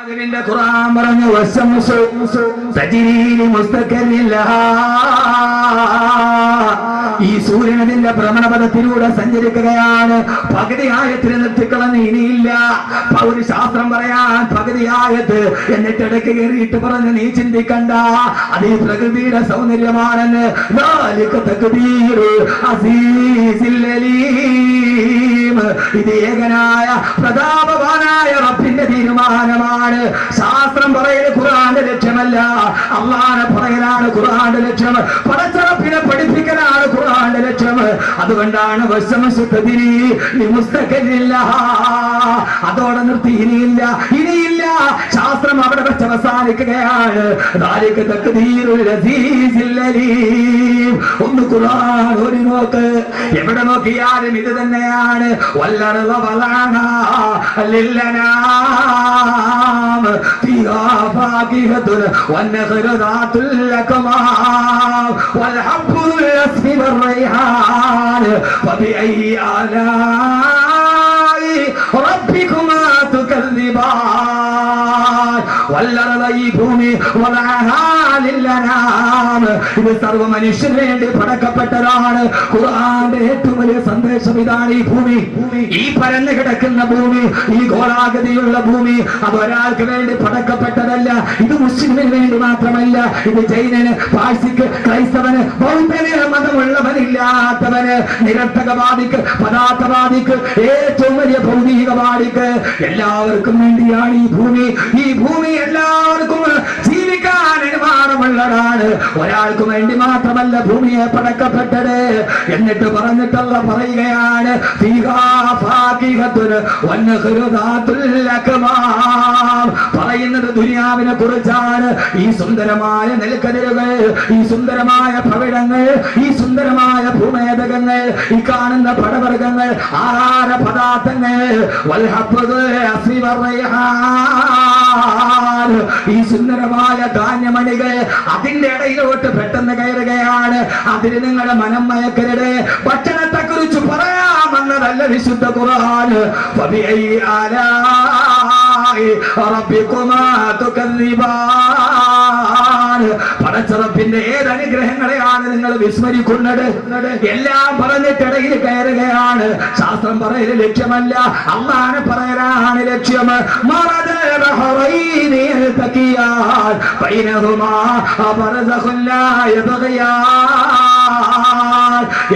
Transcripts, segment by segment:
അള്ളാഹുവിന്റെ ഖുർആൻ പറഞ്ഞു വശംസു തജ്രീ മുസ്തഖില്ലഹാ. ഈ സൂര്യൻ അതിന്റെ ഭ്രമണപഥത്തിലൂടെ സഞ്ചരിക്കുകയാണ്. പകുതി ആയത്തിൽ നിർത്തിക്കളന്ന് ഇനിയില്ല. ഒരു ശാസ്ത്രം പറയാൻ പകുതി ആയത്ത് എന്നിട്ട് ഇടയ്ക്ക് കയറിയിട്ട് പറഞ്ഞ് നീ ചിന്തിക്കണ്ട, അത് ഈ പ്രകൃതിയുടെ സൗന്ദര്യമാണെന്ന്. ഇത് ഏകനായ പ്രതാപവാനായ റബ്ബിന്റെ തീരുമാനമാണ്. ശാസ്ത്രം പറയൽ ഖുർആന്റെ ലക്ഷ്യമല്ല, അള്ളാനെ പറയലാണ് ഖുർആന്റെ ലക്ഷ്യം. പടച്ചറപ്പിനെ പഠിപ്പിക്കലാണ് ഖുർആന്റെ ലക്ഷ്യം. അതുകൊണ്ടാണ് അതോടെ നിർത്തി. ഇനിയില്ല. ശാസ്ത്രം അവിടെ വെച്ച് അവസാനിക്കുകയാണ്. ഒന്ന് ഖുർആൻ ഒരു നോക്ക്, എവിടെ നോക്കിയാലും ഇത് തന്നെയാണ്. فبأي آلاء ربكما تكذبان والأرض ഭൂമി ഇത് സർവ മനുഷ്യന് വേണ്ടി പടക്കപ്പെട്ടതാണ്. ഖുർആന്റെ ഏറ്റവും വലിയ സന്ദേശം ഇതാണ്. ഈ ഭൂമി, ഈ പരന്നു കിടക്കുന്ന ഭൂമി, ഈ ഗോളാകൃതിയുള്ള ഭൂമി, അത് ഒരാൾക്ക് വേണ്ടി പടക്കപ്പെട്ടതല്ല. ഇത് മുസ്ലിമിന് വേണ്ടി മാത്രമല്ല. ഇത് ജൈനന്, പാഴ്സിക്ക്, ക്രൈസ്തവന്, ബൗദ്ധന്, മതമുള്ളവനില്ലാത്തവന്, നിരർത്ഥകവാദിക്ക്, പദാർത്ഥവാദിക്ക്, ഏറ്റവും വലിയ ഭൗതികവാദിക്ക്, എല്ലാവർക്കും വേണ്ടിയാണ് ഈ ഭൂമി. ഈ ഭൂമി എല്ലാവർക്കും ജീവിക്കാൻ അനുമാനമുള്ളതാണ്. ഒരാൾക്ക് വേണ്ടി മാത്രമല്ല ഭൂമിയെ പടക്കപ്പെട്ടത്. എന്നിട്ട് പറഞ്ഞിട്ടുള്ള പറയുകയാണ് പറയുന്നത് ദുനിയാവിനെ കുറിച്ചാണ്. ഈ സുന്ദരമായ നെൽക്കതിരുകൾ, ഈ സുന്ദരമായ ഭവിടങ്ങൾ, ഈ സുന്ദരമായ ഭൂമേതകങ്ങൾ, ഈ കാണുന്ന പടവർഗങ്ങൾ, ആഹാര പദാർത്ഥങ്ങൾ, ഈ സുന്ദരമായ ധാന്യമണികൾ അതിന്റെ ഇടയിലോട്ട് പെട്ടെന്ന് കയറുകയാണ്. അതിന് നിങ്ങളുടെ മനം മയക്കരുത്. ഭക്ഷണത്തെ കുറിച്ച് പറയാമെന്നതല്ല വിശുദ്ധ ഖുർആൻ. പടച്ചറപ്പിന്റെ ഏത് അനുഗ്രഹങ്ങളെയാണ് നിങ്ങൾ വിസ്മരിക്കുന്നത്? എല്ലാം പറഞ്ഞിട്ടിടയിൽ കയറുകയാണ്. ശാസ്ത്രം പറയല് ലക്ഷ്യമല്ല, അള്ളാനെ പറയലാണ് ലക്ഷ്യം.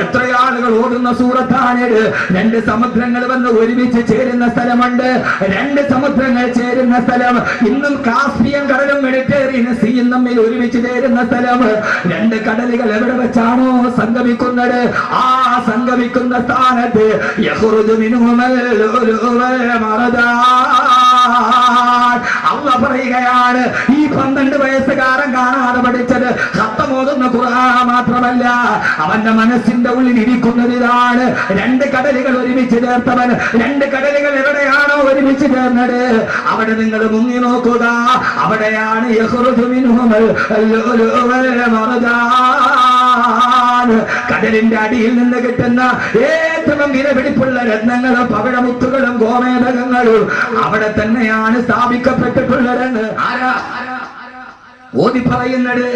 എത്ര ആളുകൾ ഓടുന്ന സൂറത്താണിത്. രണ്ട് സമുദ്രങ്ങൾ വന്ന് ഒരുമിച്ച് ചേരുന്ന സ്ഥലമുണ്ട്. രണ്ട് സമുദ്രങ്ങൾ ചേരുന്ന സ്ഥലം. ഇന്നും കാസ്പിയൻ കടലും മെഡിറ്ററേനിയൻ സീയും തമ്മിൽ ഒരുമിച്ച് ചേരുന്ന സ്ഥലം. രണ്ട് കടലുകൾ എവിടെ വെച്ചാണോ സംഗമിക്കുന്നത്, ആ സംഗമിക്കുന്ന സ്ഥാനത്ത് അള്ള പറയുകയാണ്, ഈ 12 വയസ്സുകാരൻ കാണാതെ പഠിച്ചത് ഖത്തമോതുന്ന ഖുർആൻ മാത്രമല്ല, അവന്റെ മനസ്സിന്റെ ഉള്ളിൽ ഇരിക്കുന്നത് ഇതാണ്. രണ്ട് കടലുകൾ ഒരുമിച്ച് ചേർത്തവൻ. രണ്ട് കടലുകൾ എവിടെയാണോ ഒരുമിച്ച് ചേർന്നത് അവിടെ നിങ്ങൾ മുങ്ങി നോക്കുക. അവിടെയാണ് കടലിന്റെ അടിയിൽ നിന്ന് കിട്ടുന്ന ഏറ്റവും വിലപിടിപ്പുള്ള രത്നങ്ങളും പവിഴമുത്തുകളും ഗോമേതകങ്ങളും അവിടെ തന്നെയാണ് സ്ഥാപിക്കപ്പെട്ടിട്ടുള്ളതെന്ന് ഓതി പറയുന്നത്.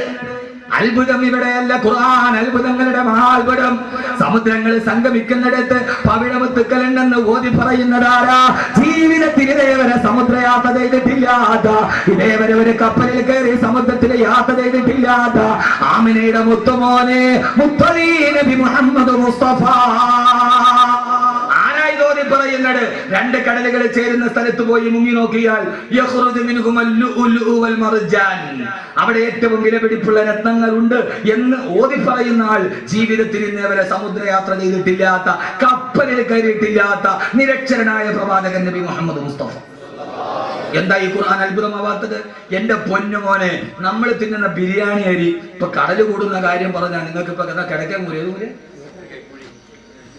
അത്ഭുതം ഇവിടെയല്ല, ഖുർആൻ അത്ഭുതങ്ങളുടെ മഹാത്ഭുതം. സമുദ്രങ്ങൾ സംഗമിക്കുന്നിടത്ത് പവിഴമുത്തുക്കളുണ്ടെന്ന് ഓതി പറയുന്നതാരാ? ജീവിതത്തിൽ ഇതേവരെ സമുദ്രയാത്ര ചെയ്തിട്ടില്ലാത്ത, ഇതേവരെ ഒരു കപ്പലിൽ കയറി സമുദ്രത്തിൽ യാത്ര ചെയ്തിട്ടില്ലാത്ത ആമിനയുടെ മുത്തുമോനെ മുത്തലീ നബി മുഹമ്മദ് മുസ്തഫ പറയുന്നത്. രണ്ട് കടലുകൾ ചേരുന്ന സ്ഥലത്ത് പോയി മുങ്ങി നോക്കിയാൽ അവിടെ ഏറ്റവും വിലപിടിപ്പുള്ള രത്നങ്ങളുണ്ട് എന്ന് ഓതി പറയുന്ന ആൾ ജീവിതത്തിൽ ഇന്നേവരെ സമുദ്രയാത്ര ചെയ്തിട്ടില്ലാത്ത, കപ്പലിൽ കയറിയിട്ടില്ലാത്ത നിരക്ഷരനായ പ്രവാചകൻ നബി മുഹമ്മദ് മുസ്തഫ. എന്താ ഈ ഖുർആൻ അത്ഭുതമാവാത്തത്? എന്റെ പൊന്നുമോനെ, നമ്മൾ തിന്നുന്ന ബിരിയാണി അരി ഇപ്പൊ കടല് കൂടുന്ന കാര്യം പറഞ്ഞാൽ നിങ്ങൾക്ക് ഇപ്പൊ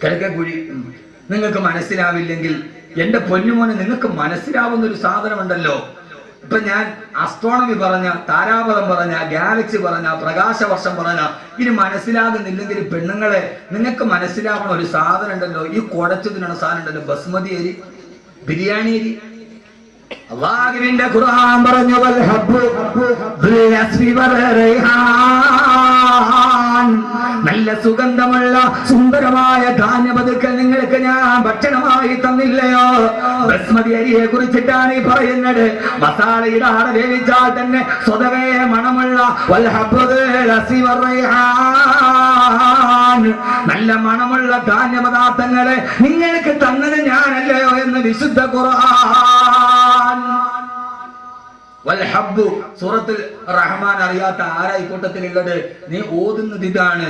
കിടക്കക്കുഴി നിങ്ങൾക്ക് മനസ്സിലാവില്ലെങ്കിൽ, എന്റെ പൊന്നുമോനെ നിങ്ങൾക്ക് മനസ്സിലാവുന്ന ഒരു സാധനമുണ്ടല്ലോ. ഇപ്പൊ ഞാൻ അസ്ട്രോണമി പറഞ്ഞ, താരാപഥം പറഞ്ഞ, ഗാലക്സി പറഞ്ഞ, പ്രകാശവർഷം പറഞ്ഞ, ഇനി മനസ്സിലാകുന്നില്ലെങ്കിൽ പെണ്ണുങ്ങളെ നിങ്ങൾക്ക് മനസ്സിലാവുന്ന ഒരു സാധനം ഉണ്ടല്ലോ. ഈ കുടച്ചതിനുള്ള സാധനം ഉണ്ടല്ലോ, ബസ്മതി അരി, ബിരിയാണി അരി. അല്ലാഹുവിന്റെ ഖുർആൻ പറഞ്ഞു വൽ ഹബ്ബു ദുൽ അസ്ഫി വർ റൈഹാൻ, നല്ല സുഗന്ധമുള്ള സുന്ദരമായ ധാന്യപതുക്കൾ നിങ്ങൾക്ക് ഞാൻ ഭക്ഷണമായി തന്നില്ലയോ? ബസ്മതി അരിയെ കുറിച്ചിട്ടാണ് ഈ പറയുന്നത്. മസാല ഇടാതെ വേവിച്ചാൽ തന്നെ സ്വതവേ മണമുള്ള വൽ ഹബ്ബു ദുൽ അസ്ഫി വർ റൈഹാൻ, നല്ല മണമുള്ള ധാന്യപദാർത്ഥങ്ങളെ നിങ്ങൾക്ക് തന്നത് ഞാനല്ലയോ എന്ന് വിശുദ്ധ ഖുർആൻ. സൂറത്തുൽ റഹ്മാൻ അറിയാത്ത ആരായി കൂട്ടത്തിലുള്ളത്? നീ ഓതുന്നത് ഇതാണ്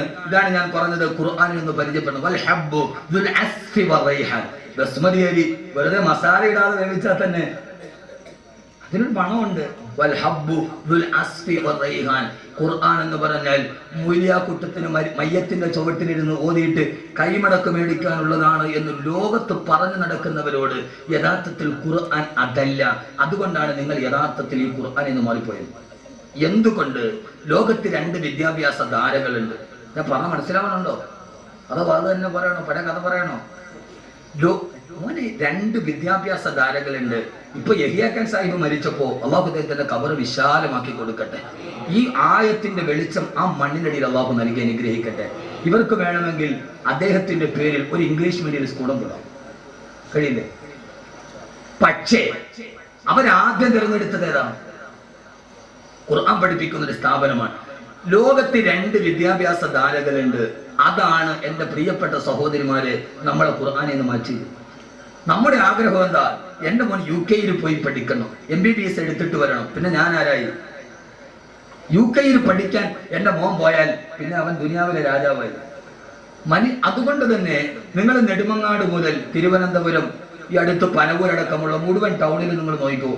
ഞാൻ പറഞ്ഞത്. ഖുർആനിൽ നിന്ന് പരിചയപ്പെടുന്നു. വൽ ഹബ്ബു ദുൽ അസ്ഫി വർ റൈഹാൻ, ബസ്മതി അരി വെറുതെ മസാല ഇടാതെ വേവിച്ചാൽ തന്നെ അതിനൊരു മണമുണ്ട്. വൽ ഹബ്ബു ദുൽ അസ്ഫി വർ റൈഹാൻ, ഖുർആൻ എന്ന് പറഞ്ഞാൽ മൂല്യാക്കുട്ടത്തിന് മയ്യത്തിന്റെ ചുവട്ടിലിരുന്ന് ഓതിയിട്ട് കൈമടക്ക് മേടിക്കാനുള്ളതാണ് എന്ന് ലോകത്ത് പറഞ്ഞു നടക്കുന്നവരോട് യഥാർത്ഥത്തിൽ ഖുർആൻ അതല്ല. അതുകൊണ്ടാണ് നിങ്ങൾ യഥാർത്ഥത്തിൽ ഈ ഖുർആൻ എന്ന് മാറിപ്പോയത്. എന്തുകൊണ്ട്? ലോകത്ത് 2 വിദ്യാഭ്യാസ ധാരകളുണ്ട്. ഞാൻ പറഞ്ഞ മനസ്സിലാവണുണ്ടോ? അതോ അത് തന്നെ പറയണോ? പഴയ കഥ പറയണോ? മോനെ 2 വിദ്യാഭ്യാസ ധാരകളുണ്ട്. ഇപ്പൊ യഹിയാ ഖാൻ സാഹിബ് മരിച്ചപ്പോ അള്ളാഹു അദ്ദേഹത്തിന്റെ ഖബർ വിശാലമാക്കി കൊടുക്കട്ടെ. ഈ ആയത്തിന്റെ വെളിച്ചം ആ മണ്ണിനടിയിൽ അള്ളാഹു നൽകി അനുഗ്രഹിക്കട്ടെ. ഇവർക്ക് വേണമെങ്കിൽ അദ്ദേഹത്തിന്റെ പേരിൽ ഒരു ഇംഗ്ലീഷ് മീഡിയം സ്കൂളും വിടാം, കഴിയില്ലേ? പക്ഷേ അവരാദ്യം തിരഞ്ഞെടുത്തത് ഏതാണ്? ഖുർആൻ പഠിപ്പിക്കുന്ന ഒരു സ്ഥാപനമാണ്. ലോകത്ത് 2 വിദ്യാഭ്യാസ ധാരകളുണ്ട്. അതാണ് എന്റെ പ്രിയപ്പെട്ട സഹോദരിമാരെ നമ്മളെ ഖുർആനിൽ നിന്ന് മാറ്റിയത്. നമ്മുടെ ആഗ്രഹം എന്താ? എന്റെ മോൻ UK പോയി പഠിക്കണം, MBBS എടുത്തിട്ട് വരണം. പിന്നെ ഞാൻ ആരായി? UK പഠിക്കാൻ എന്റെ മോൻ പോയാൽ പിന്നെ അവൻ ദുനിയാവിലെ രാജാവായി. അതുകൊണ്ട് തന്നെ നിങ്ങൾ നെടുമങ്ങാട് മുതൽ തിരുവനന്തപുരം ഈ അടുത്ത് പനവൂരടക്കമുള്ള മുഴുവൻ ടൗണിൽ നിങ്ങൾ നോക്കിക്കോ,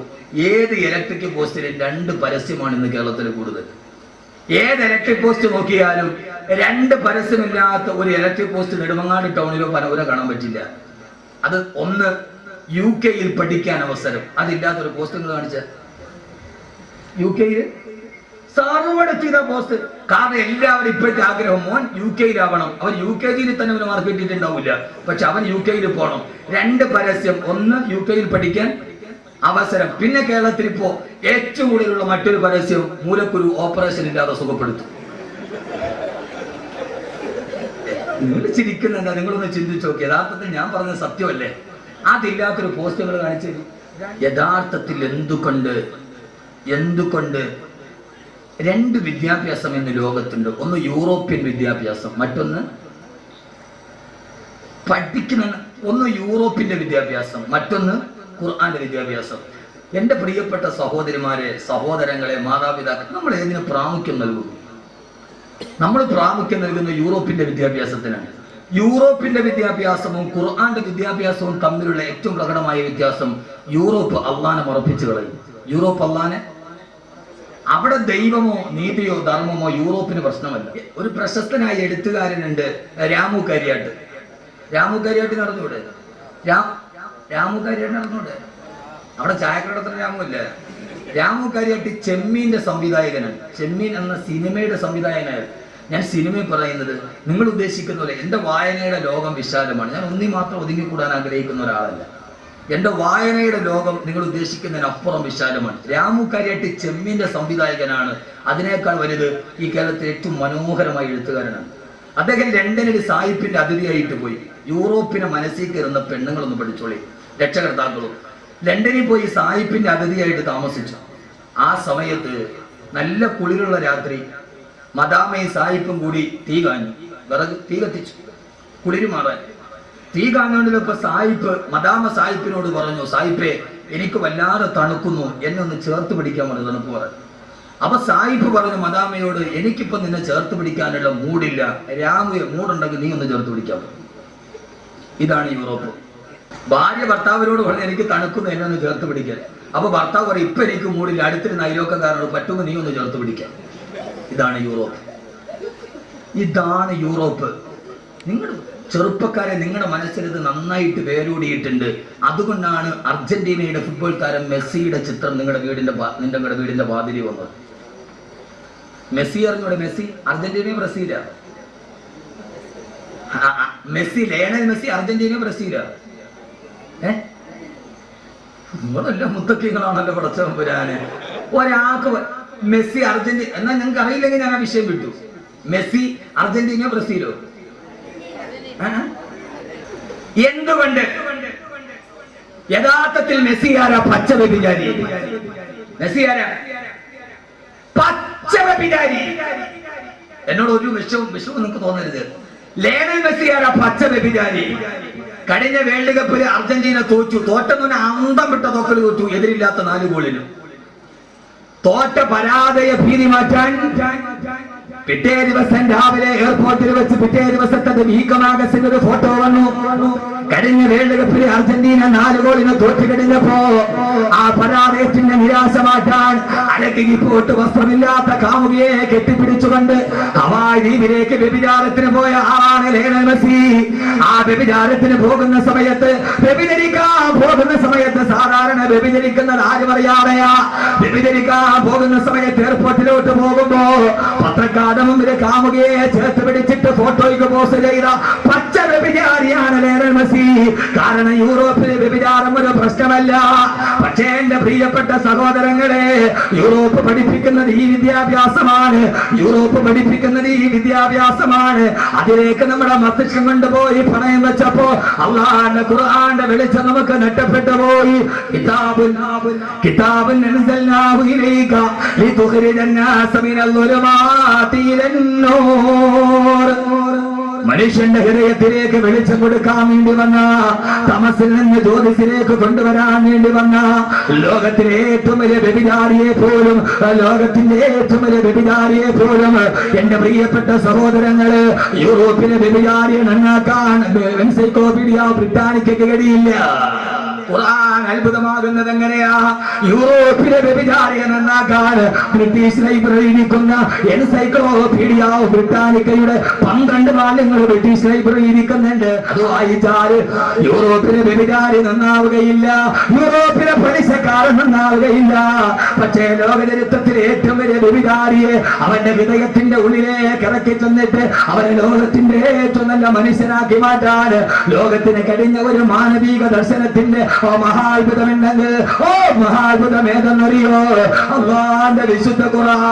ഏത് ഇലക്ട്രിക് പോസ്റ്റിലും 2 പരസ്യമാണ് ഇന്ന് കേരളത്തിൽ കൂടുതൽ. ഏത് ഇലക്ട്രിക് പോസ്റ്റ് നോക്കിയാലും 2 പരസ്യമില്ലാത്ത ഒരു ഇലക്ട്രിക് പോസ്റ്റ് നെടുമങ്ങാട് ടൗണിലോ പനവൂരോ കാണാൻ പറ്റില്ല. അത് ഒന്ന് UK പഠിക്കാൻ അവസരം, അതില്ലാത്തൊരു പോസ്റ്റ് നിങ്ങൾ കാണിച്ച UK സാറുവിടെ ചെയ്ത പോസ്റ്റ്. കാരണം എല്ലാവരും ഇപ്പോഴത്തെ ആഗ്രഹം മോൻ UK അവൻ UKG തന്നെ അവന് മാർക്ക് കിട്ടിയിട്ടുണ്ടാവില്ല, പക്ഷെ അവൻ UK പോകണം. 2 പരസ്യം, ഒന്ന് UK പഠിക്കാൻ അവസരം. പിന്നെ കേരളത്തിൽ ഇപ്പോ ഏറ്റവും കൂടുതലുള്ള മറ്റൊരു പരസ്യം മൂലക്കുരു ഓപ്പറേഷൻ ഇല്ലാതെ സുഖപ്പെടുത്തും. നിങ്ങൾ ചിരിക്കുന്നുണ്ടോ? നിങ്ങളൊന്ന് ചിന്തിച്ചു നോക്കി. യഥാർത്ഥത്തിൽ ഞാൻ പറഞ്ഞത് സത്യമല്ലേ? അതില്ലാത്തൊരു പോസ്റ്റുകൾ കാണിച്ചു. യഥാർത്ഥത്തിൽ എന്തുകൊണ്ട് 2 വിദ്യാഭ്യാസം എന്ന് ലോകത്തുണ്ട്. ഒന്ന് യൂറോപ്യൻ വിദ്യാഭ്യാസം, മറ്റൊന്ന് ഒന്ന് യൂറോപ്പിന്റെ വിദ്യാഭ്യാസം, മറ്റൊന്ന് ഖുർആന്റെ വിദ്യാഭ്യാസം. എന്റെ പ്രിയപ്പെട്ട സഹോദരിമാരെ, സഹോദരങ്ങളെ, മാതാപിതാക്കൾ, നമ്മൾ ഏതിന് പ്രാമുഖ്യം നൽകുന്നു? നമ്മൾ പ്രാമുഖ്യം നൽകുന്ന യൂറോപ്പിന്റെ വിദ്യാഭ്യാസത്തിനാണ്. യൂറോപ്പിന്റെ വിദ്യാഭ്യാസവും ഖുർആന്റെ വിദ്യാഭ്യാസവും തമ്മിലുള്ള ഏറ്റവും പ്രകടമായ വ്യത്യാസം, യൂറോപ്പ് അള്ളാനെ മറപ്പിച്ചു കളയും. യൂറോപ്പ് അള്ളാനെ, അവിടെ ദൈവമോ നീതിയോ ധർമ്മമോ യൂറോപ്പിന് പ്രശ്നമല്ല. ഒരു പ്രശസ്തനായ എഴുത്തുകാരനുണ്ട്, രാമു കരിയാട്ട്. നടന്നൂടെ? രാമു കരിയാട്ട് നടന്നൂടെ? അവിടെ ചായക്കടത്തിന് രാമു ഇല്ല. രാമു കരിയാട്ടി ചെമ്മീന്റെ സംവിധായകനാണ്. ചെമ്മീൻ എന്ന സിനിമയുടെ സംവിധായകനാണ്. ഞാൻ സിനിമയിൽ പറയുന്നത് നിങ്ങൾ ഉദ്ദേശിക്കുന്ന പോലെ എൻ്റെ വായനയുടെ ലോകം വിശാലമാണ്. ഞാൻ ഒന്നി മാത്രം ഒതുങ്ങിക്കൂടാൻ ആഗ്രഹിക്കുന്ന ഒരാളല്ല. എൻ്റെ വായനയുടെ ലോകം നിങ്ങൾ ഉദ്ദേശിക്കുന്നതിനപ്പുറം വിശാലമാണ്. രാമു കരിയാട്ടി ചെമ്മീന്റെ സംവിധായകനാണ്. അതിനേക്കാൾ വലുത് ഈ കേരളത്തിലെ ഏറ്റവും മനോഹരമായ എഴുത്തുകാരനാണ്. അദ്ദേഹം ലണ്ടനിൽ സായിപ്പിന്റെ അതിഥിയായിട്ട് പോയി. യൂറോപ്പിനെ മനസ്സിൽ കയറുന്ന പെണ്ണുങ്ങളൊന്ന് പഠിച്ചോളി, രക്ഷകർത്താക്കളും. ലണ്ടനിൽ പോയി സായിപ്പിന്റെ അതിഥിയായിട്ട് താമസിച്ചു. ആ സമയത്ത് നല്ല കുളിരുള്ള രാത്രി മദാമയും സായിപ്പും കൂടി തീ കത്തിച്ചു, കുളിര് മാറാൻ. തീ കാഞ്ഞോണ്ടിലൊക്കെ മദാമ സായിപ്പിനോട് പറഞ്ഞു, സായിപ്പേ എനിക്ക് വല്ലാതെ തണുക്കുന്നു, എന്നെ ഒന്ന് ചേർത്ത് പിടിക്കാൻ പറഞ്ഞു, തണുപ്പ് പറഞ്ഞു. അപ്പൊ സായിപ്പ് പറഞ്ഞു മദാമയോട്, എനിക്കിപ്പോ നിന്നെ ചേർത്ത് പിടിക്കാനുള്ള മൂടില്ല, മൂടുണ്ടെങ്കിൽ നീ ഒന്ന് ചേർത്ത് പിടിക്കാൻ. ഇതാണ് യൂറോപ്പ്. ഭാര്യ ഭർത്താവിനോട് പറഞ്ഞു എനിക്ക് തണുക്കുന്നു, എന്നെ ഒന്ന് ചേർത്ത് പിടിക്കാൻ. അപ്പൊ ഭർത്താവ് പറയും ഇപ്പൊ എനിക്ക് മൂടില്ല, അടുത്തിരുന്ന അയലോക്കക്കാരനോട് പറ്റുമ്പോൾ നീ ഒന്ന് ചേർത്ത് പിടിക്കാൻ. ഇതാണ് യൂറോപ്പ്. നിങ്ങൾ ചെറുപ്പക്കാരെ, നിങ്ങളുടെ മനസ്സിലത് നന്നായിട്ട് വേരൂടിയിട്ടുണ്ട്. അതുകൊണ്ടാണ് അർജന്റീനയുടെ ഫുട്ബോൾ താരം മെസ്സിയുടെ ചിത്രം നിങ്ങളുടെ വീടിന്റെ വാതിലിൽ വന്നത്. മെസ്സി അറിഞ്ഞൂടെ? മെസ്സി അർജന്റീനയും ബ്രസീലാ. ലയണൽ മെസ്സി അർജന്റീനയും ബ്രസീലാ. നിങ്ങളെല്ലാം മുത്തക്കിങ്ങളാണല്ലോ പടച്ചവൻ പുരാന്. ഒരാൾക്ക് മെസ്സി അർജന്റീന എന്നാൽ ഞങ്ങൾക്ക് അറിയില്ലെങ്കിൽ ഞാൻ ആ വിഷയം വിട്ടു. മെസ്സി അർജന്റീനയോ ബ്രസീലോ? എന്തുകൊണ്ട്? യഥാർത്ഥത്തിൽ മെസ്സി ആരാ? പച്ച വ്യഭിചാരി. മെസ്സി ആരാ? പച്ച വ്യഭിചാരി. എന്നോട് ഒരു വിഷവും നിങ്ങൾക്ക് തോന്നരുത്. ലയണൽ മെസ്സി ആരാ? പച്ച വ്യഭിചാരി. കഴിഞ്ഞ വേൾഡ് കപ്പിൽ അർജന്റീന തോറ്റെന്ന് അന്തം വിട്ട തോക്കൽ തോറ്റു, എതിരില്ലാത്ത 4 ഗോളിനും. തോറ്റ പരാജയ ഭീതി മാറ്റാൻ പിറ്റേ ദിവസം രാവിലെ എയർപോർട്ടിൽ വെച്ച് പിറ്റേ ദിവസത്തെ വീക്കമാഗസിന് ഒരു ഫോട്ടോ വന്നു. കഴിഞ്ഞ വേൾഡ് കപ്പിൽ അർജന്റീന 4 ഗോളിന് തോറ്റു കഴിഞ്ഞപ്പോ ആ പരാജയത്തിന്റെ നിരാശ മാറ്റാൻ അലക്കി പോട്ട് വസ്ത്രമില്ലാത്ത കാമുകിയെ കെട്ടിപ്പിടിച്ചുകൊണ്ട് ഹവായ് ദ്വീപിലേക്ക് വ്യഭിചാരത്തിന് പോയ ആളാണ് ലയണൽ മെസ്സി. ആ വ്യഭിചാരത്തിന് പോകുന്ന സമയത്ത് സാധാരണ വ്യഭിചരിക്കുന്നത് ആരും അറിയാതെയാ. വ്യഭിചരിക്കാൻ പോകുന്ന സമയത്ത് എയർപോർട്ടിലോട്ട് പോകുമ്പോ പത്രക്കാരുടെ മുമ്പിൽ കാമുകിയെ ചേർത്ത് പിടിച്ചിട്ട് ഫോട്ടോയ്ക്ക് പോസ്റ്റ് ചെയ്ത പച്ച വ്യഭിചാരിയാണ് ലയണൽ മെസ്സി. കാരണം യൂറോപ്പിലെ വ്യഭിചാരം ഒരു പ്രശ്നമല്ല. പക്ഷേ എന്റെ പ്രിയപ്പെട്ട സഹോദരങ്ങളെ, യൂറോപ്പ് പഠിപ്പിക്കുന്നത് ഈ വിദ്യാഭ്യാസമാണ്. അതിലേക്ക് നമ്മുടെ മസ്തിഷ്കം കൊണ്ടുപോയി പണയം വെച്ചപ്പോ അല്ലാഹുവിന്റെ ഖുർആന്റെ വെളിച്ചം നമുക്ക് നഷ്ടപ്പെട്ടു പോയി. കിതാബുൻ അൻസൽനാഹു ഇലൈക ലിതുഖ്രിജൻ നാസ മിനൽ ളുലുമാതി ഇലൻ നൂർ. മനുഷ്യന്റെ ഹൃദയത്തിലേക്ക് വെളിച്ചം കൊടുക്കാൻ വേണ്ടി വന്ന, തമസിൽ നിന്ന് ജ്യോതിസിലേക്ക് കൊണ്ടുവരാൻ വേണ്ടി വന്ന ലോകത്തിലെ ഏറ്റവും വലിയ വ്യഭിചാരിയെ പോലും എന്റെ പ്രിയപ്പെട്ട സഹോദരങ്ങള് യൂറോപ്പിലെ വ്യഭിചാരിയെ നന്നാക്കാൻ എൻസൈക്ലോപീഡിയ ബ്രിട്ടാനിക്കയ്ക്ക് കഴിയില്ല. ഖുർആൻ അത്ഭുതമാകുന്നത് എങ്ങനെയാ? യൂറോപ്പിലെ വ്യഭിചാരിയെ നന്നാക്കാൻ ബ്രിട്ടീഷ് ലൈബ്രറി ഇരിക്കുന്ന എൻസൈക്ലോപീഡിയ ബ്രിട്ടാനിക്കയുടെ 12 വാല്യങ്ങൾ ബ്രിട്ടീഷ് ലൈബ്രറി ഇരിക്കുന്നുണ്ട്. അത് വായിച്ചാൽ യൂറോപ്പിലെ വ്യഭിചാരി നന്നാവുകയില്ല, യൂറോപ്പിലെ പലിശക്കാരൻ നന്നാവുകയില്ല. പക്ഷേ ലോകചരിത്രത്തിലെ ഏറ്റവും വലിയ വ്യഭിചാരിയെ അവന്റെ ഹൃദയത്തിന്റെ ഉള്ളിലേക്ക് ഇറക്കി ചെന്നിട്ട് അവനെ ലോകത്തിന്റെ ഏറ്റവും നല്ല മനുഷ്യനാക്കി മാറ്റാൻ ലോകത്തിന് കഴിഞ്ഞ ഒരു മാനവിക ദർശനത്തിന്റെ മഹാത്ഭുതമുണ്ടെങ്കിൽ മഹാത്ഭുതം ഏതെന്നറിയോ? അല്ലാഹുവിന്റെ വിശുദ്ധ ഖുർആൻ.